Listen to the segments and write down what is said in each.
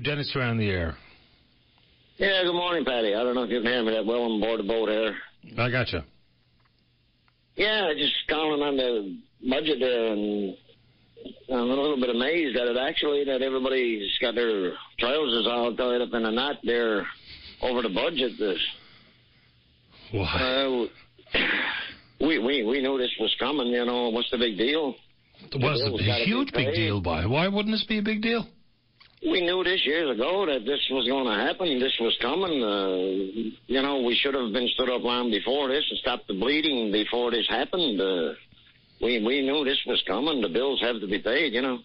Dennis, you're on the air. Yeah, good morning, Patty. I don't know if you can hear me that well. I'm aboard the boat here. I gotcha. Yeah, just calling on the budget there, and I'm a little bit amazed at it, actually, that everybody's got their trousers all tied up in a knot there over the budget. Why? We knew this was coming, you know. What's the big deal? It was a huge big deal, by. Why wouldn't this be a big deal? We knew this years ago that this was going to happen. This was coming. You know, we should have been stood up long before this and stopped the bleeding before this happened. We knew this was coming. The bills have to be paid, you know.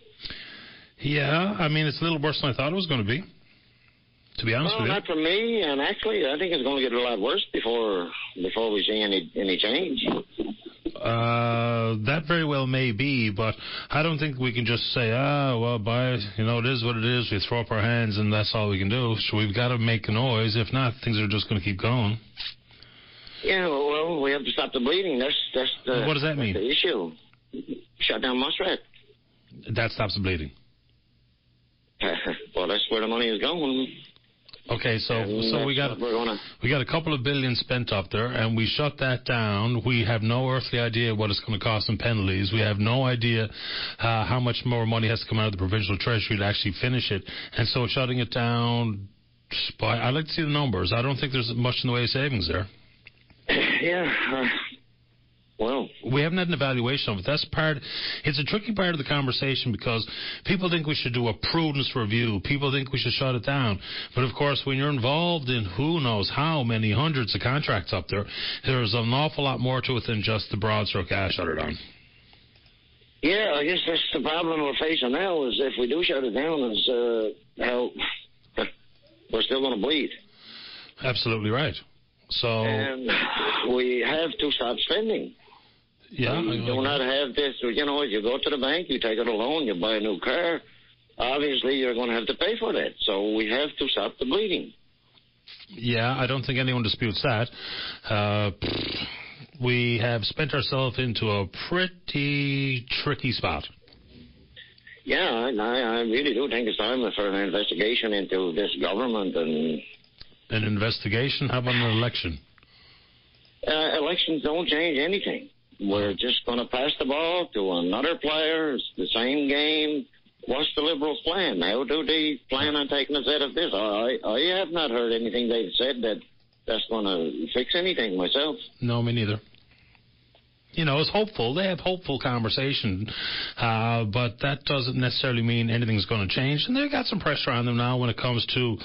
Yeah, I mean, it's a little worse than I thought it was going to be, to be honest with you. Not for me, and actually, I think it's going to get a lot worse before we see any change. That very well may be, but I don't think we can just say, it is what it is. We throw up our hands and that's all we can do. So we've got to make a noise. If not, things are just going to keep going. Yeah, well, we have to stop the bleeding. That's what does that mean? The issue. Shut down Muskrat. That stops the bleeding. Well, that's where the money is going. Okay, so we got a couple of billion spent up there, and we shut that down. We have no earthly idea what it's going to cost in penalties. We have no idea how much more money has to come out of the provincial treasury to actually finish it. And so shutting it down, I'd like to see the numbers. I don't think there's much in the way of savings there. Yeah. Well, we haven't had an evaluation of it. It's a tricky part of the conversation because people think we should do a prudence review. People think we should shut it down. But, of course, when you're involved in who knows how many hundreds of contracts up there, there's an awful lot more to it than just the broad stroke, shut it down. Yeah, I guess that's the problem we're facing now is if we do shut it down, we're still going to bleed. Absolutely right. So, and we have to stop spending. Yeah, you do not have this. You know, if you go to the bank, you take out a loan, you buy a new car. Obviously, you're going to have to pay for that. So we have to stop the bleeding. Yeah, I don't think anyone disputes that. We have spent ourselves into a pretty tricky spot. Yeah, I really do think it's time for an investigation into this government and. An investigation? How about an election? Elections don't change anything. We're just going to pass the ball to another player. It's the same game. What's the Liberals' plan? How do they plan on taking us out of this? I have not heard anything they've said that's going to fix anything myself. No, me neither. You know, it's hopeful. They have hopeful conversation, but that doesn't necessarily mean anything's going to change. And they've got some pressure on them now when it comes to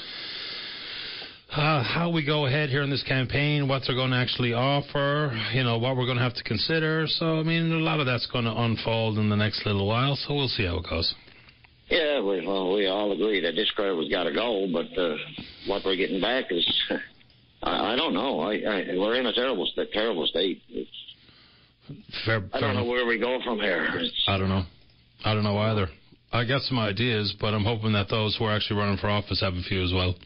how we go ahead here in this campaign, what they're going to actually offer, you know, what we're going to have to consider. So, I mean, a lot of that's going to unfold in the next little while, so we'll see how it goes. Yeah, we all agree that this crowd has got to go, but what we're getting back is, I don't know. We're in a terrible state. I don't know where we go from here. I don't know either. I got some ideas, but I'm hoping that those who are actually running for office have a few as well.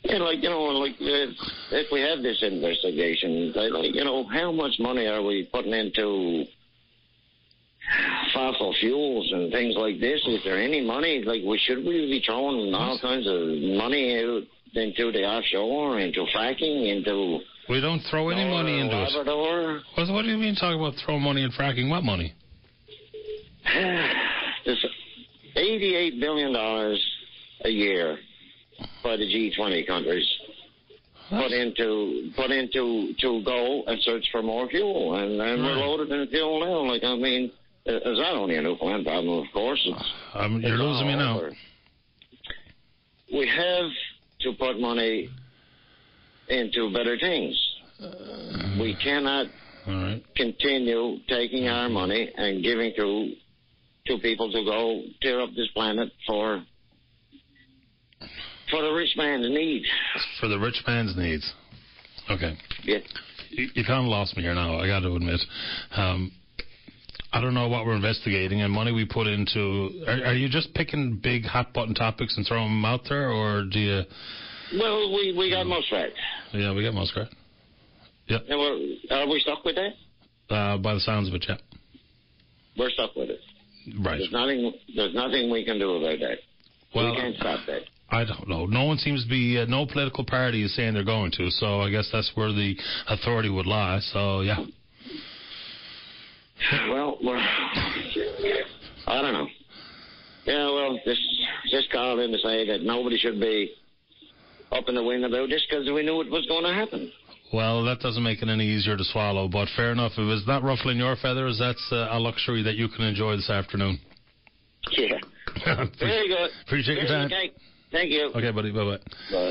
Yeah, if we have this investigation, how much money are we putting into fossil fuels and things like this? Is there any money? Should we be throwing all kinds of money out into the offshore, into fracking, into... We don't throw any money into Labrador? it. What do you mean talking about throwing money in fracking? What money? There's $88 billion a year by the G20 countries put into to go and search for more fuel, and we're loaded in fuel now. Is that only a Newfoundland problem? Of course, you're losing me now. We have to put money into better things. We cannot continue taking our money and giving to people to go tear up this planet for the rich man's needs. For the rich man's needs. Okay. Yeah. You kind of lost me here now, I got to admit. I don't know what we're investigating and money we put into... Are you just picking big hot-button topics and throwing them out there, or do you... Well, we got Muskrat. Yeah, we got Muskrat. Yep. And are we stuck with that? By the sounds of it, yeah. We're stuck with it. Right. There's nothing we can do about that. Well, we can't stop that. I don't know. No one seems to be, no political party is saying they're going to, so I guess that's where the authority would lie, so yeah. Well, I don't know. Yeah, well, just called in to say that nobody should be up in the wind about this because we knew it was going to happen. Well, that doesn't make it any easier to swallow, but fair enough. If it's not ruffling your feathers, that's a luxury that you can enjoy this afternoon. Yeah. Very good. Appreciate your time. Thank you. Okay, buddy. Bye-bye. Bye.